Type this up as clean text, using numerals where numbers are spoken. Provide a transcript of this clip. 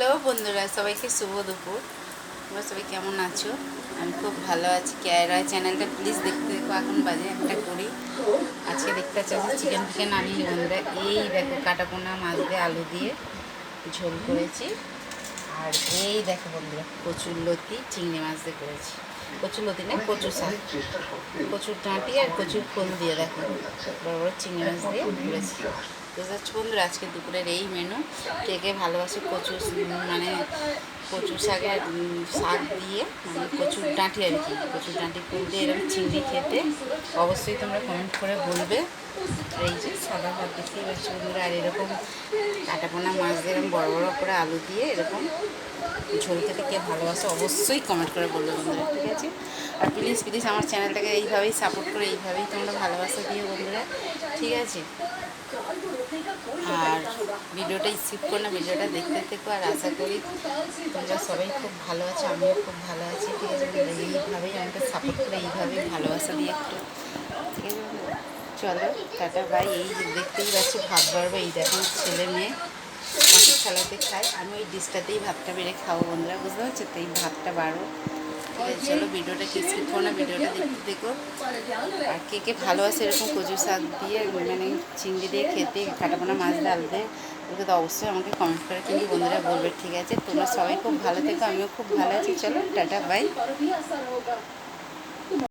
Hello বন্ধুরা, সবাইকে শুভ দুপুর। তোমরা সবাই কেমন আছো? আমি খুব ভালো আছি। কেয়ারা চ্যানেলটা প্লিজ দেখতে দেখো। এখন বাজে 1:20। আজকে দেখতে চাচ্ছি চিকেন আনিনি বন্ধুরা। এই দেখো কাটাপোনা মাছ দিয়ে আলু দিয়ে ঝোল করেছি। আর এই দেখো বন্ধুরা কচুর লতি চিংড়ি মাছ দিয়ে করেছি। কচুর লতি না, কচু শাক, কচুর ডাঁটি আর কচুর খোল দিয়ে দেখো বড় বড় চিংড়ি মাছ দিয়ে করেছি। বুঝতে পারছি বন্ধুরা, আজকে দুপুরের এই মেনু। কে কে ভালোবাসে কচু, মানে কচু শাকের শাক দিয়ে, মানে কচুর ডাঁটি আর কি, কচুর ডাঁটি ফুল দিয়ে এরকম চিংড়ি খেতে অবশ্যই তোমরা কমেন্ট করে বলবে। আর এই যে সাদা ভাত দেখতেই পাচ্ছি বন্ধুরা, আর এরকম কাটাপোনা মাছ দিয়ে এরকম বড় বড় করে আলু দিয়ে এরকম ঝোল খেতে কে ভালোবাসে অবশ্যই কমেন্ট করে বলবে বন্ধুরা, ঠিক আছে? আর প্লিজ প্লিজ আমার চ্যানেলটাকে এইভাবেই সাপোর্ট করে, এইভাবেই তোমরা ভালোবাসা দিও বন্ধুরা, ঠিক আছে? আর ভিডিওটা স্কিপ করে না, ভিডিওটা দেখতে থেকো। আর আশা করি তোমরা সবাই খুব ভালো আছো, আমিও খুব ভালো আছি, ঠিক আছে? এইভাবেই আমাকে সাপোর্ট করে, এইভাবেই ভালোবাসা দিয়ে একটু, ঠিক আছে বন্ধুরা? চলো টাটা বাই। এই যে দেখতেই পাচ্ছি ভাত বাড়বো, এই দেখো ছেলে মেয়ে মাছের থালাতে খায়, আমি ওই ডিশটাতেই ভাতটা বেড়ে খাবো বন্ধুরা, বুঝতে পারছো তো? এই ভাতটা বাড়বো, ঠিক আছে? চলো ভিডিওটা স্কিপ করো না, ভিডিওটা দেখতে দেখো। আর কে কে ভালোবাসে এরকম কচু শাক দিয়ে, মানে চিংড়ি দিয়ে খেতে, কাটাপোনা মাছ দিয়ে আলু দিয়ে, ওকে তো অবশ্যই আমাকে কমেন্ট করে কিন্তু বন্ধুরা বলবে, ঠিক আছে? তোমরা সবাই খুব ভালো থেকো, আমিও খুব ভালো আছি। চলো টাটা বাই।